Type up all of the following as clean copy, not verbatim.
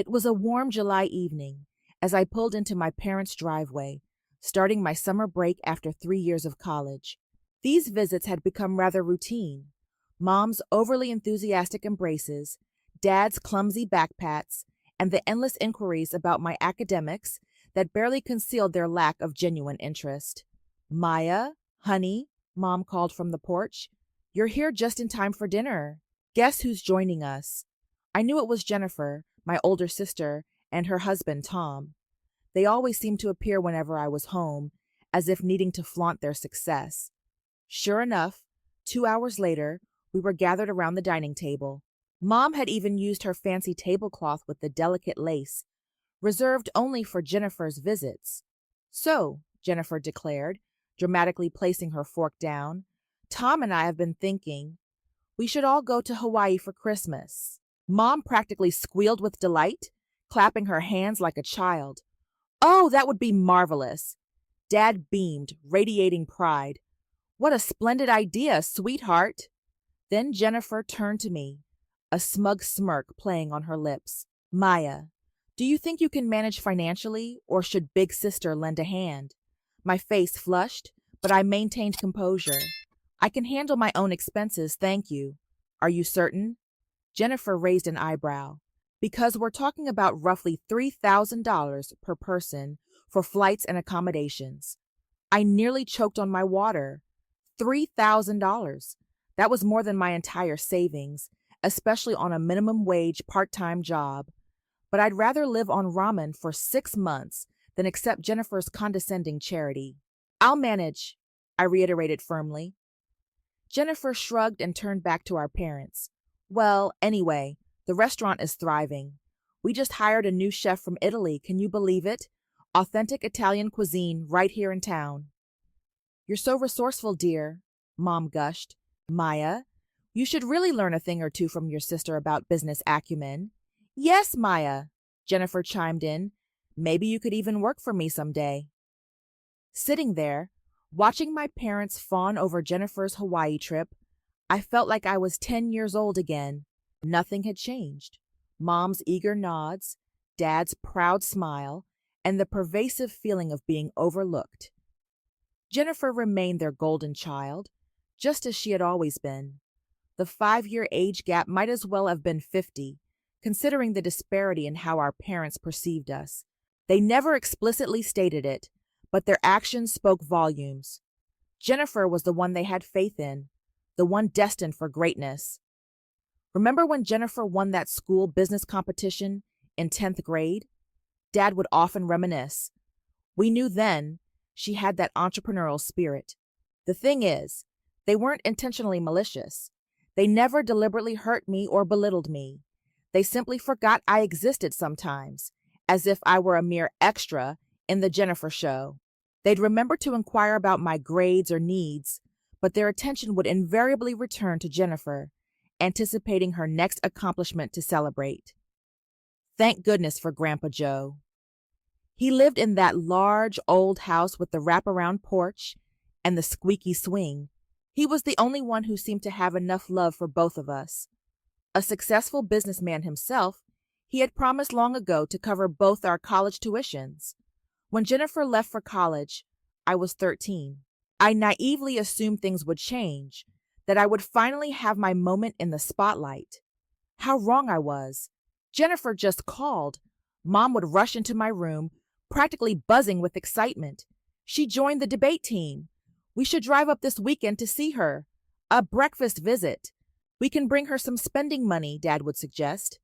It was a warm July evening as I pulled into my parents' driveway, starting my summer break after 3 years of college. These visits had become rather routine. Mom's overly enthusiastic embraces, Dad's clumsy backpats, and the endless inquiries about my academics that barely concealed their lack of genuine interest. "Maya, honey," Mom called from the porch. "You're here just in time for dinner. Guess who's joining us?" I knew it was Jennifer, my older sister, and her husband, Tom. They always seemed to appear whenever I was home, as if needing to flaunt their success. Sure enough, 2 hours later, we were gathered around the dining table. Mom had even used her fancy tablecloth with the delicate lace, reserved only for Jennifer's visits. "So," Jennifer declared, dramatically placing her fork down, "Tom and I have been thinking we should all go to Hawaii for Christmas." Mom practically squealed with delight, clapping her hands like a child. "Oh, that would be marvelous." Dad beamed, radiating pride. "What a splendid idea, sweetheart." Then Jennifer turned to me, a smug smirk playing on her lips. "Maya, do you think you can manage financially, or should Big Sister lend a hand?" My face flushed, but I maintained composure. "I can handle my own expenses, thank you." "Are you certain?" Jennifer raised an eyebrow. "Because we're talking about roughly $3,000 per person for flights and accommodations." I nearly choked on my water. $3,000. That was more than my entire savings, especially on a minimum wage part-time job. But I'd rather live on ramen for 6 months than accept Jennifer's condescending charity. "I'll manage," I reiterated firmly. Jennifer shrugged and turned back to our parents. "Well, anyway, the restaurant is thriving. We just hired a new chef from Italy, can you believe it? Authentic Italian cuisine right here in town." "You're so resourceful, dear," Mom gushed. "Maya, you should really learn a thing or two from your sister about business acumen." "Yes, Maya," Jennifer chimed in. "Maybe you could even work for me someday." Sitting there, watching my parents fawn over Jennifer's Hawaii trip, I felt like I was 10 years old again. Nothing had changed. Mom's eager nods, Dad's proud smile, and the pervasive feeling of being overlooked. Jennifer remained their golden child, just as she had always been. The 5-year age gap might as well have been 50, considering the disparity in how our parents perceived us. They never explicitly stated it, but their actions spoke volumes. Jennifer was the one they had faith in, the one destined for greatness. Remember when Jennifer won that school business competition in 10th grade? Dad would often reminisce. We knew then she had that entrepreneurial spirit. The thing is, they weren't intentionally malicious. They never deliberately hurt me or belittled me. They simply forgot I existed sometimes, as if I were a mere extra in the Jennifer show. They'd remember to inquire about my grades or needs, but their attention would invariably return to Jennifer, anticipating her next accomplishment to celebrate. Thank goodness for Grandpa Joe. He lived in that large old house with the wraparound porch and the squeaky swing. He was the only one who seemed to have enough love for both of us. A successful businessman himself, he had promised long ago to cover both our college tuitions. When Jennifer left for college, I was 13. I naively assumed things would change, that I would finally have my moment in the spotlight. How wrong I was. Jennifer just called. Mom would rush into my room, practically buzzing with excitement. She joined the debate team. We should drive up this weekend to see her. A breakfast visit. We can bring her some spending money, Dad would suggest.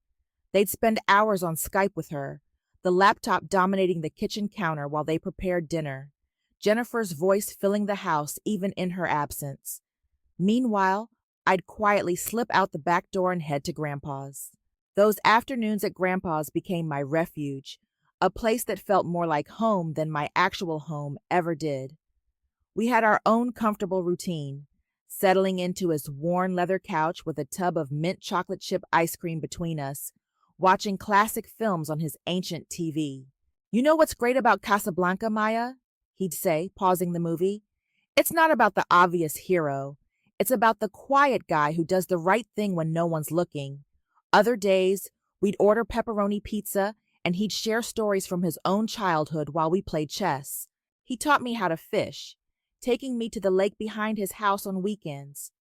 They'd spend hours on Skype with her, the laptop dominating the kitchen counter while they prepared dinner, Jennifer's voice filling the house even in her absence. Meanwhile, I'd quietly slip out the back door and head to Grandpa's. Those afternoons at Grandpa's became my refuge, a place that felt more like home than my actual home ever did. We had our own comfortable routine, settling into his worn leather couch with a tub of mint chocolate chip ice cream between us, watching classic films on his ancient TV. "You know what's great about Casablanca, Maya?" he'd say, pausing the movie. "It's not about the obvious hero. It's about the quiet guy who does the right thing when no one's looking. Other days, We'd order pepperoni pizza, and he'd share stories from his own childhood while we played chess. He taught me how to fish, taking me to the lake behind his house on weekends.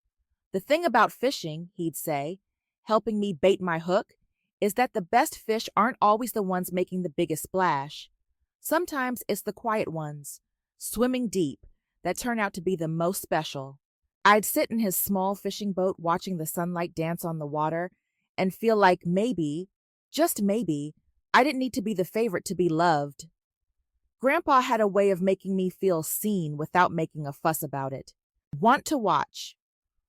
The thing about fishing, he'd say, helping me bait my hook, is that the best fish aren't always the ones making the biggest splash. Sometimes it's the quiet ones, swimming deep, that turn out to be the most special. I'd sit in his small fishing boat watching the sunlight dance on the water and feel like maybe, just maybe, I didn't need to be the favorite to be loved. Grandpa had a way of making me feel seen without making a fuss about it. Want to watch.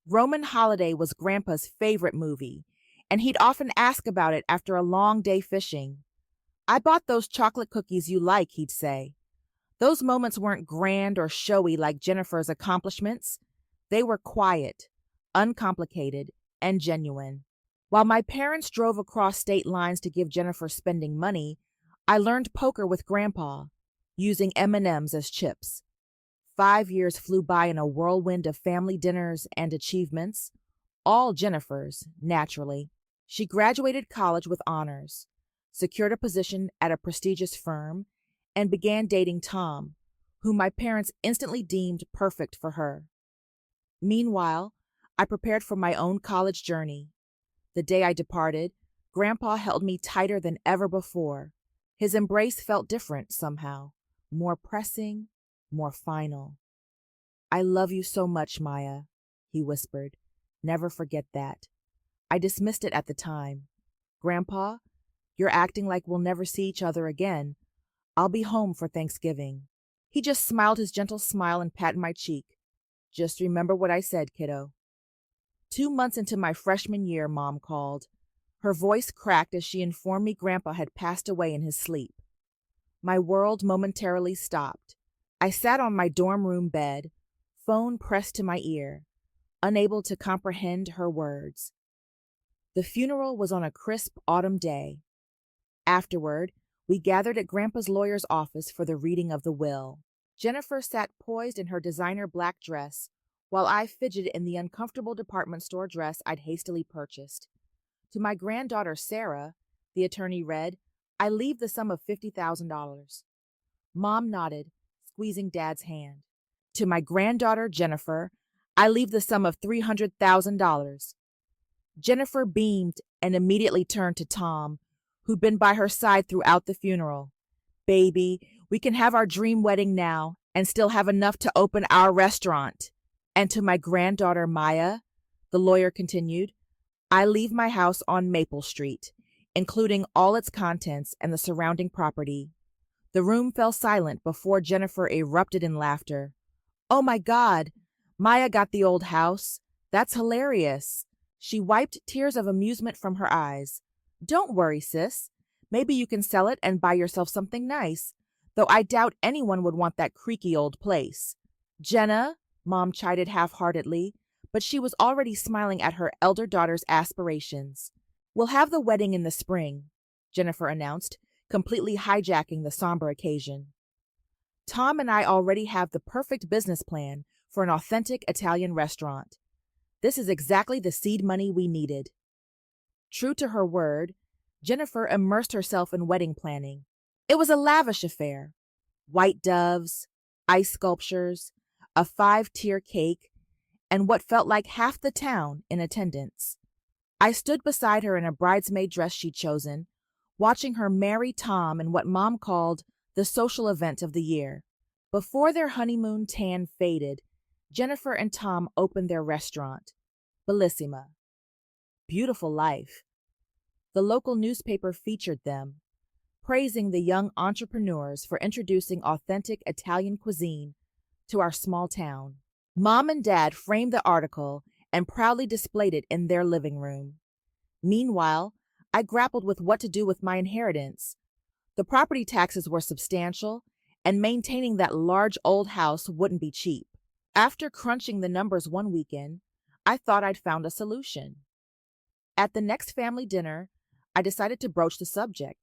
Roman Holiday was Grandpa's favorite movie, and he'd often ask about it after a long day fishing. I bought those chocolate cookies you like, he'd say. Those moments weren't grand or showy like Jennifer's accomplishments. They were quiet, uncomplicated, and genuine. While my parents drove across state lines to give Jennifer spending money, I learned poker with Grandpa, using M&Ms as chips. 5 years flew by in a whirlwind of family dinners and achievements, all Jennifer's, naturally. She graduated college with honors, secured a position at a prestigious firm, and began dating Tom, whom my parents instantly deemed perfect for her. Meanwhile, I prepared for my own college journey. The day I departed, Grandpa held me tighter than ever before. His embrace felt different somehow, more pressing, more final. "I love you so much, Maya," he whispered. "Never forget that." I dismissed it at the time. "Grandpa, you're acting like we'll never see each other again. I'll be home for Thanksgiving." He just smiled his gentle smile and patted my cheek. "Just remember what I said, kiddo." 2 months into my freshman year, Mom called. Her voice cracked as she informed me Grandpa had passed away in his sleep. My world momentarily stopped. I sat on my dorm room bed, phone pressed to my ear, unable to comprehend her words. The funeral was on a crisp autumn day. Afterward, we gathered at Grandpa's lawyer's office for the reading of the will. Jennifer sat poised in her designer black dress, while I fidgeted in the uncomfortable department store dress I'd hastily purchased. To my granddaughter Sarah, the attorney read, "I leave the sum of $50,000. Mom nodded, squeezing Dad's hand. To my granddaughter Jennifer, I leave the sum of $300,000. Jennifer beamed and immediately turned to Tom, who'd been by her side throughout the funeral. "Baby, we can have our dream wedding now and still have enough to open our restaurant." And to my granddaughter Maya, the lawyer continued, "I leave my house on Maple Street, including all its contents and the surrounding property." The room fell silent before Jennifer erupted in laughter. "Oh my God, Maya got the old house. That's hilarious." She wiped tears of amusement from her eyes. "Don't worry, sis. Maybe you can sell it and buy yourself something nice, though I doubt anyone would want that creaky old place." "Jenna," Mom chided half-heartedly, but she was already smiling at her elder daughter's aspirations. "We'll have the wedding in the spring," Jennifer announced, completely hijacking the somber occasion. "Tom and I already have the perfect business plan for an authentic Italian restaurant. This is exactly the seed money we needed." True to her word, Jennifer immersed herself in wedding planning. It was a lavish affair. White doves, ice sculptures, a 5-tier cake, and what felt like half the town in attendance. I stood beside her in a bridesmaid dress she'd chosen, watching her marry Tom in what Mom called the social event of the year. Before their honeymoon tan faded, Jennifer and Tom opened their restaurant, Bellissima. Beautiful life. The local newspaper featured them, praising the young entrepreneurs for introducing authentic Italian cuisine to our small town. Mom and Dad framed the article and proudly displayed it in their living room. Meanwhile, I grappled with what to do with my inheritance. The property taxes were substantial, and maintaining that large old house wouldn't be cheap. After crunching the numbers one weekend, I thought I'd found a solution. At the next family dinner, I decided to broach the subject.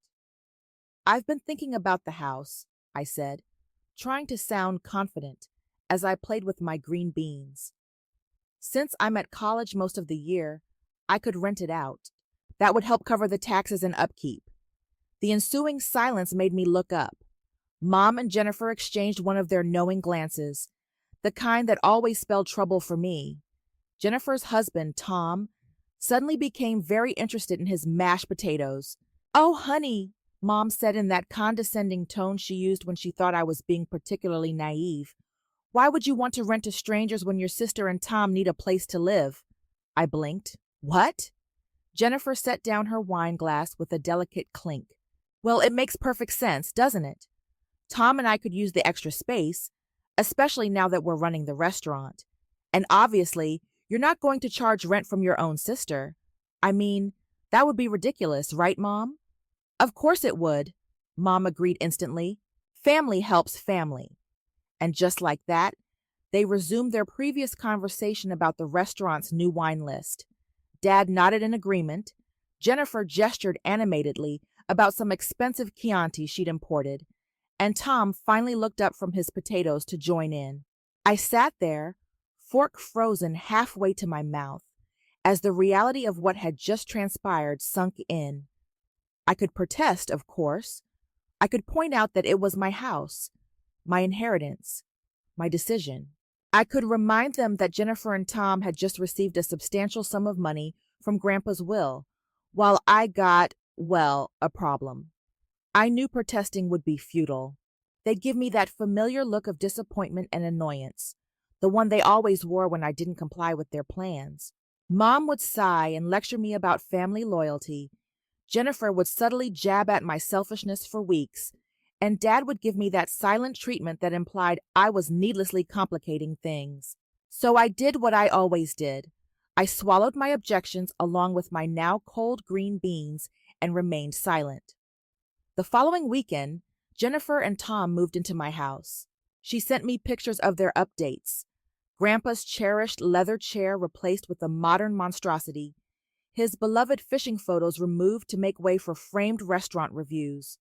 "I've been thinking about the house," I said, trying to sound confident as I played with my green beans. "Since I'm at college most of the year, I could rent it out. That would help cover the taxes and upkeep. The ensuing silence made me look up. Mom and Jennifer exchanged one of their knowing glances, the kind that always spelled trouble for me. Jennifer's husband, Tom, suddenly became very interested in his mashed potatoes. "Oh, honey," Mom said in that condescending tone she used when she thought I was being particularly naive. "Why would you want to rent to strangers when your sister and Tom need a place to live?" I blinked. "What?" Jennifer set down her wine glass with a delicate clink. "Well, it makes perfect sense, doesn't it? Tom and I could use the extra space, especially now that we're running the restaurant. And obviously, you're not going to charge rent from your own sister. I mean, that would be ridiculous, right, Mom?" "Of course it would," Mom agreed instantly. "Family helps family." And just like that, they resumed their previous conversation about the restaurant's new wine list. Dad nodded in agreement. Jennifer gestured animatedly about some expensive Chianti she'd imported, and Tom finally looked up from his potatoes to join in. I sat there, fork frozen halfway to my mouth, as the reality of what had just transpired sunk in. I could protest, of course. I could point out that it was my house, my inheritance, my decision. I could remind them that Jennifer and Tom had just received a substantial sum of money from Grandpa's will, while I got, well, a problem. I knew protesting would be futile. They'd give me that familiar look of disappointment and annoyance, the one they always wore when I didn't comply with their plans. Mom would sigh and lecture me about family loyalty. Jennifer would subtly jab at my selfishness for weeks, and Dad would give me that silent treatment that implied I was needlessly complicating things. So I did what I always did. I swallowed my objections along with my now cold green beans and remained silent. The following weekend, Jennifer and Tom moved into my house. She sent me pictures of their updates. Grandpa's cherished leather chair replaced with a modern monstrosity. His beloved fishing photos removed to make way for framed restaurant reviews.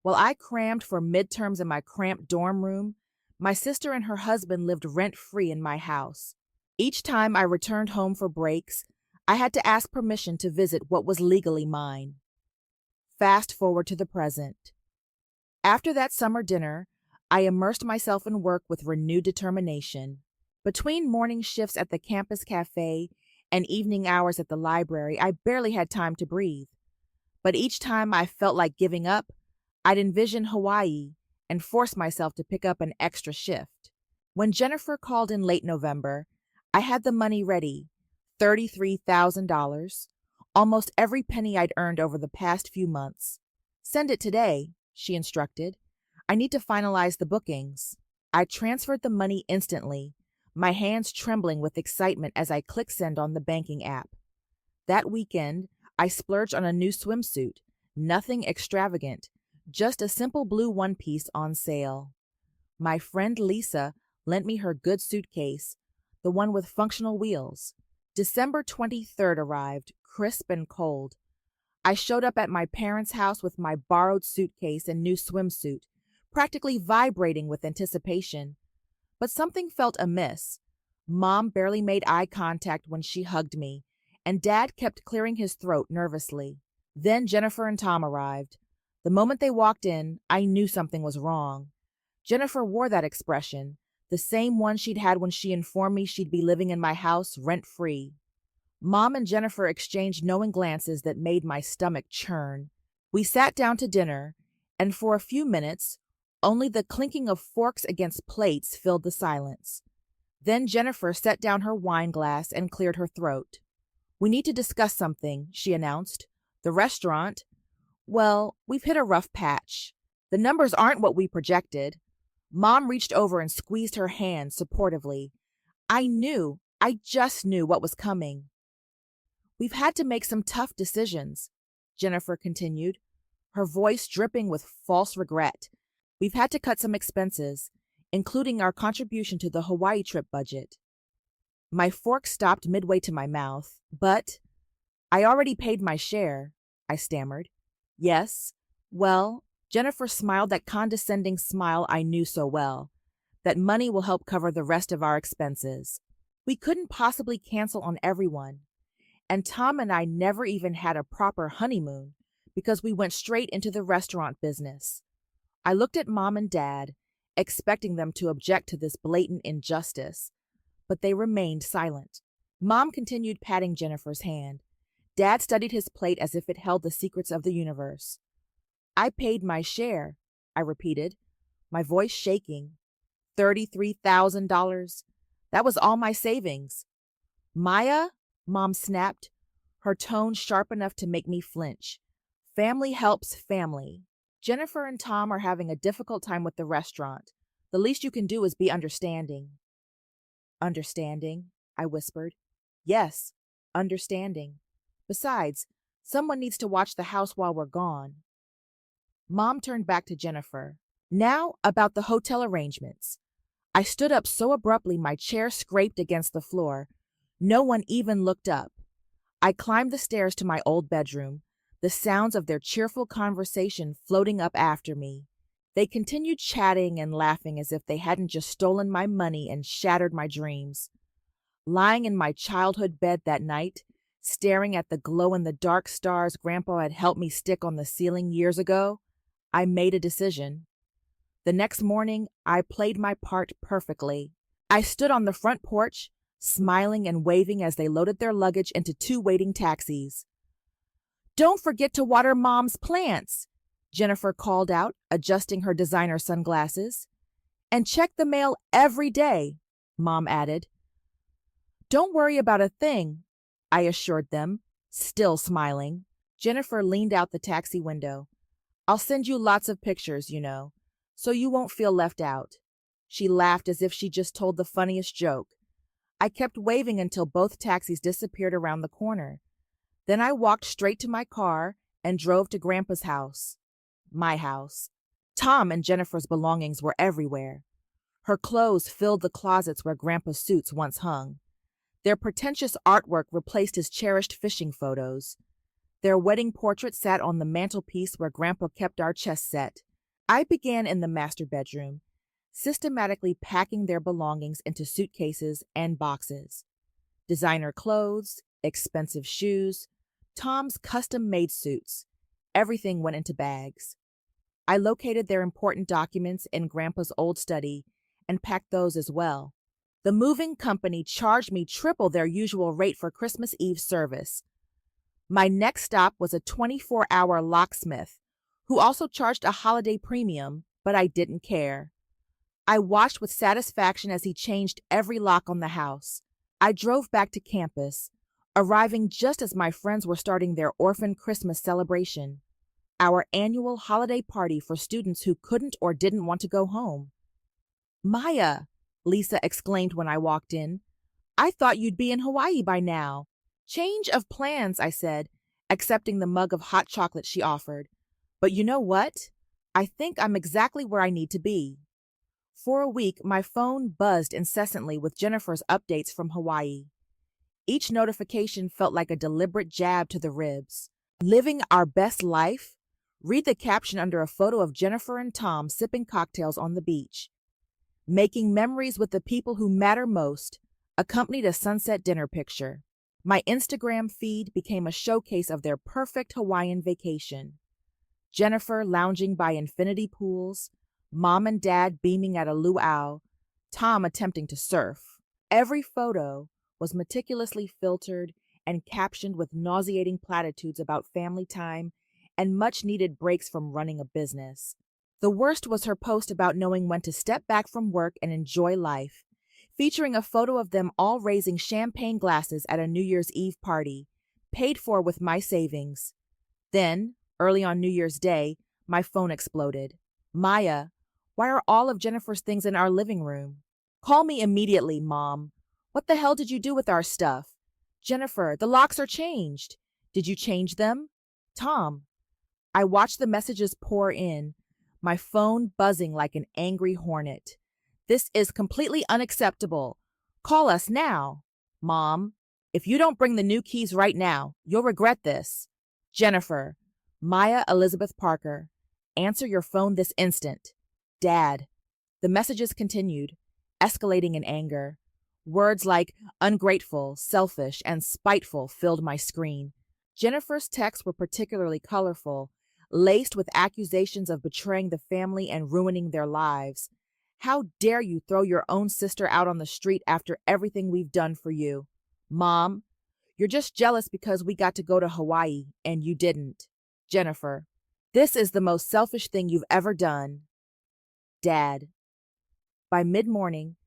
While I crammed for midterms in my cramped dorm room, my sister and her husband lived rent-free in my house. Each time I returned home for breaks, I had to ask permission to visit what was legally mine. Fast forward to the present. After that summer dinner, I immersed myself in work with renewed determination. Between morning shifts at the campus cafe and evening hours at the library, I barely had time to breathe. But each time I felt like giving up, I'd envision Hawaii and force myself to pick up an extra shift. When Jennifer called in late November, I had the money ready, $33,000, almost every penny I'd earned over the past few months. "Send it today," she instructed. "I need to finalize the bookings." I transferred the money instantly, my hands trembling with excitement as I clicked send on the banking app. That weekend, I splurged on a new swimsuit, nothing extravagant, just a simple blue one-piece on sale. My friend Lisa lent me her good suitcase, the one with functional wheels. December 23rd arrived, crisp and cold. I showed up at my parents' house with my borrowed suitcase and new swimsuit, practically vibrating with anticipation. But something felt amiss. Mom barely made eye contact when she hugged me, and Dad kept clearing his throat nervously. Then Jennifer and Tom arrived. The moment they walked in, I knew something was wrong. Jennifer wore that expression, the same one she'd had when she informed me she'd be living in my house rent-free. Mom and Jennifer exchanged knowing glances that made my stomach churn. We sat down to dinner, and for a few minutes, only the clinking of forks against plates filled the silence. Then Jennifer set down her wine glass and cleared her throat. "We need to discuss something," she announced. "The restaurant, well, we've hit a rough patch. The numbers aren't what we projected." Mom reached over and squeezed her hand supportively. I just knew what was coming. "We've had to make some tough decisions," Jennifer continued, her voice dripping with false regret. "We've had to cut some expenses, including our contribution to the Hawaii trip budget." My fork stopped midway to my mouth. "But I already paid my share," I stammered. "Yes, well," Jennifer smiled that condescending smile I knew so well, "that money will help cover the rest of our expenses. We couldn't possibly cancel on everyone. And Tom and I never even had a proper honeymoon because we went straight into the restaurant business. I looked at Mom and Dad, expecting them to object to this blatant injustice, but they remained silent. Mom continued patting Jennifer's hand. Dad studied his plate as if it held the secrets of the universe. I paid my share, I repeated, my voice shaking. $33,000. That was all my savings. Maya, Mom snapped, her tone sharp enough to make me flinch. Family helps family. Jennifer and Tom are having a difficult time with the restaurant. The least you can do is be understanding. Understanding, I whispered. Yes, understanding. Besides, someone needs to watch the house while we're gone. Mom turned back to Jennifer. Now about the hotel arrangements. I stood up so abruptly my chair scraped against the floor. No one even looked up. I climbed the stairs to my old bedroom, the sounds of their cheerful conversation floating up after me. They continued chatting and laughing as if they hadn't just stolen my money and shattered my dreams. Lying in my childhood bed that night, staring at the glow-in-the-dark stars Grandpa had helped me stick on the ceiling years ago, I made a decision. The next morning, I played my part perfectly. I stood on the front porch, smiling and waving as they loaded their luggage into 2 waiting taxis. "Don't forget to water Mom's plants," Jennifer called out, adjusting her designer sunglasses. "And check the mail every day," Mom added. "Don't worry about a thing," I assured them, still smiling. Jennifer leaned out the taxi window. "I'll send you lots of pictures, you know, so you won't feel left out." She laughed as if she just told the funniest joke. I kept waving until both taxis disappeared around the corner. Then I walked straight to my car and drove to Grandpa's house. My house. Tom and Jennifer's belongings were everywhere. Her clothes filled the closets where Grandpa's suits once hung. Their pretentious artwork replaced his cherished fishing photos. Their wedding portrait sat on the mantelpiece where Grandpa kept our chess set. I began in the master bedroom, systematically packing their belongings into suitcases and boxes. Designer clothes, expensive shoes, Tom's custom-made suits. Everything went into bags. I located their important documents in Grandpa's old study and packed those as well. The moving company charged me triple their usual rate for Christmas Eve service. My next stop was a 24-hour locksmith, who also charged a holiday premium, but I didn't care. I watched with satisfaction as he changed every lock on the house. I drove back to campus, arriving just as my friends were starting their orphan Christmas celebration, our annual holiday party for students who couldn't or didn't want to go home. "Maya," Lisa exclaimed when I walked in, "I thought you'd be in Hawaii by now." "Change of plans," I said, accepting the mug of hot chocolate she offered. "But you know what? I think I'm exactly where I need to be." For a week, my phone buzzed incessantly with Jennifer's updates from Hawaii. Each notification felt like a deliberate jab to the ribs. "Living our best life?" Read the caption under a photo of Jennifer and Tom sipping cocktails on the beach. "Making memories with the people who matter most," accompanied a sunset dinner picture. My Instagram feed became a showcase of their perfect Hawaiian vacation. Jennifer lounging by infinity pools, Mom and Dad beaming at a luau, Tom attempting to surf. Every photo was meticulously filtered and captioned with nauseating platitudes about family time and much-needed breaks from running a business. The worst was her post about knowing when to step back from work and enjoy life, featuring a photo of them all raising champagne glasses at a New Year's Eve party, paid for with my savings. Then, early on New Year's Day, my phone exploded. "Maya, why are all of Jennifer's things in our living room?" "Call me immediately, Mom. What the hell did you do with our stuff?" "Jennifer, the locks are changed." "Did you change them?" "Tom." I watched the messages pour in, my phone buzzing like an angry hornet. "This is completely unacceptable. Call us now." "Mom, if you don't bring the new keys right now, you'll regret this." "Jennifer." "Maya Elizabeth Parker. Answer your phone this instant." "Dad." The messages continued, escalating in anger. Words like ungrateful, selfish, and spiteful filled my screen. Jennifer's texts were particularly colorful, laced with accusations of betraying the family and ruining their lives. How dare you throw your own sister out on the street after everything we've done for you? Mom, you're just jealous because we got to go to Hawaii and you didn't. Jennifer, this is the most selfish thing you've ever done. Dad. By mid-morning,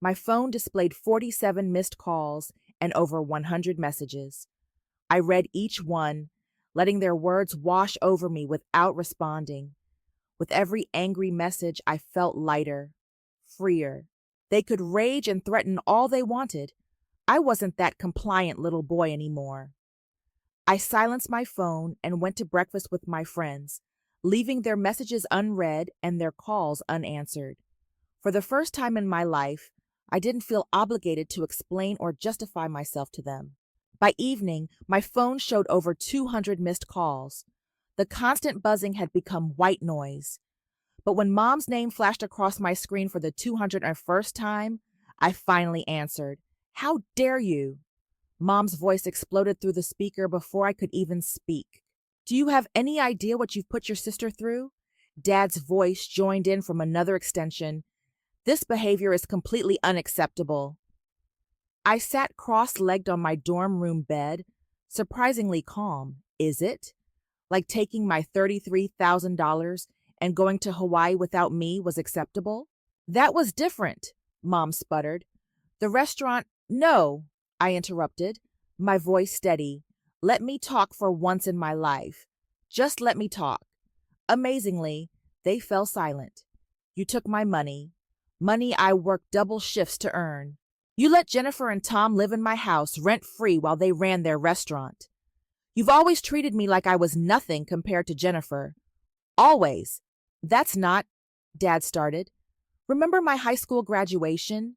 my phone displayed 47 missed calls and over 100 messages. I read each one, letting their words wash over me without responding. With every angry message, I felt lighter, freer. They could rage and threaten all they wanted. I wasn't that compliant little boy anymore. I silenced my phone and went to breakfast with my friends, leaving their messages unread and their calls unanswered. For the first time in my life, I didn't feel obligated to explain or justify myself to them. By evening, my phone showed over 200 missed calls. The constant buzzing had become white noise. But when Mom's name flashed across my screen for the 201st time, I finally answered. How dare you? Mom's voice exploded through the speaker before I could even speak. Do you have any idea what you've put your sister through? Dad's voice joined in from another extension. This behavior is completely unacceptable. I sat cross-legged on my dorm room bed, surprisingly calm. Is it? Like taking my $33,000 and going to Hawaii without me was acceptable? That was different, Mom sputtered. The restaurant, no, I interrupted, my voice steady. Let me talk for once in my life. Just let me talk. Amazingly, they fell silent. You took my money. Money I worked double shifts to earn. You let Jennifer and Tom live in my house rent-free while they ran their restaurant. You've always treated me like I was nothing compared to Jennifer. Always. That's not, Dad started. Remember my high school graduation?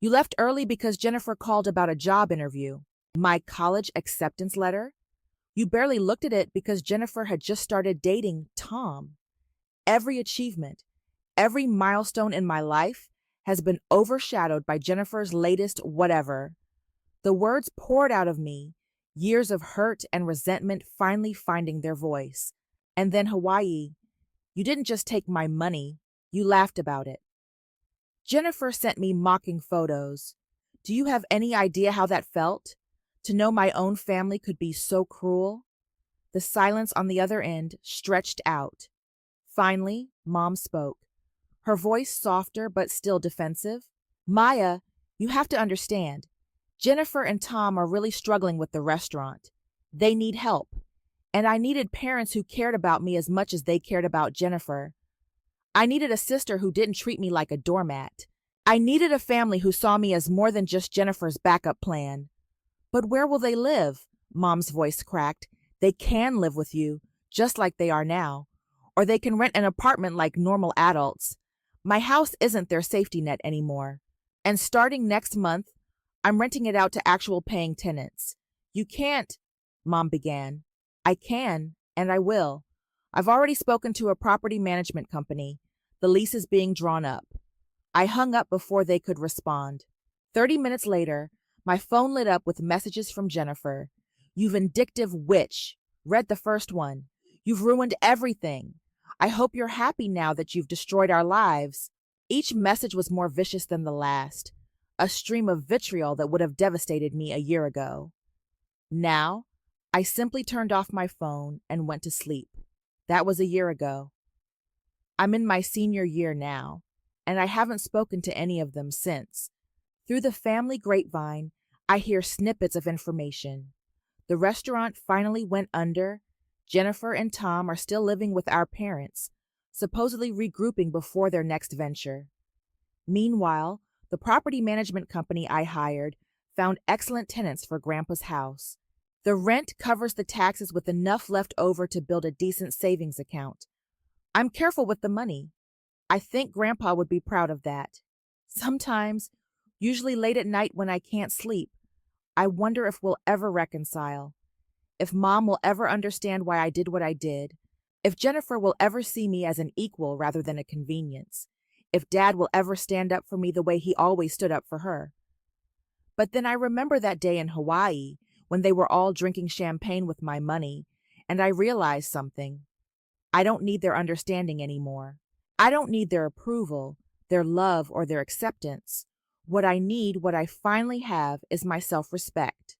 You left early because Jennifer called about a job interview. My college acceptance letter? You barely looked at it because Jennifer had just started dating Tom. Every achievement, every milestone in my life has been overshadowed by Jennifer's latest whatever. The words poured out of me, years of hurt and resentment finally finding their voice. And then Hawaii. You didn't just take my money, you laughed about it. Jennifer sent me mocking photos. Do you have any idea how that felt? To know my own family could be so cruel? The silence on the other end stretched out. Finally, Mom spoke. Her voice softer but still defensive. Maya, you have to understand. Jennifer and Tom are really struggling with the restaurant. They need help. And I needed parents who cared about me as much as they cared about Jennifer. I needed a sister who didn't treat me like a doormat. I needed a family who saw me as more than just Jennifer's backup plan. But where will they live? Mom's voice cracked. They can live with you, just like they are now. Or they can rent an apartment like normal adults. My house isn't their safety net anymore. And starting next month, I'm renting it out to actual paying tenants. You can't, Mom began. I can, and I will. I've already spoken to a property management company. The lease is being drawn up. I hung up before they could respond. 30 minutes later, my phone lit up with messages from Jennifer. You vindictive witch. Read the first one. You've ruined everything. I hope you're happy now that you've destroyed our lives. Each message was more vicious than the last, a stream of vitriol that would have devastated me a year ago. Now, I simply turned off my phone and went to sleep. That was a year ago. I'm in my senior year now, and I haven't spoken to any of them since. Through the family grapevine, I hear snippets of information. The restaurant finally went under. Jennifer and Tom are still living with our parents, supposedly regrouping before their next venture. Meanwhile, the property management company I hired found excellent tenants for Grandpa's house. The rent covers the taxes with enough left over to build a decent savings account. I'm careful with the money. I think Grandpa would be proud of that. Sometimes, usually late at night when I can't sleep, I wonder if we'll ever reconcile. If Mom will ever understand why I did what I did. If Jennifer will ever see me as an equal rather than a convenience. If Dad will ever stand up for me the way he always stood up for her. But then I remember that day in Hawaii when they were all drinking champagne with my money, and I realized something. I don't need their understanding anymore. I don't need their approval, their love, or their acceptance. What I need, what I finally have, is my self respect.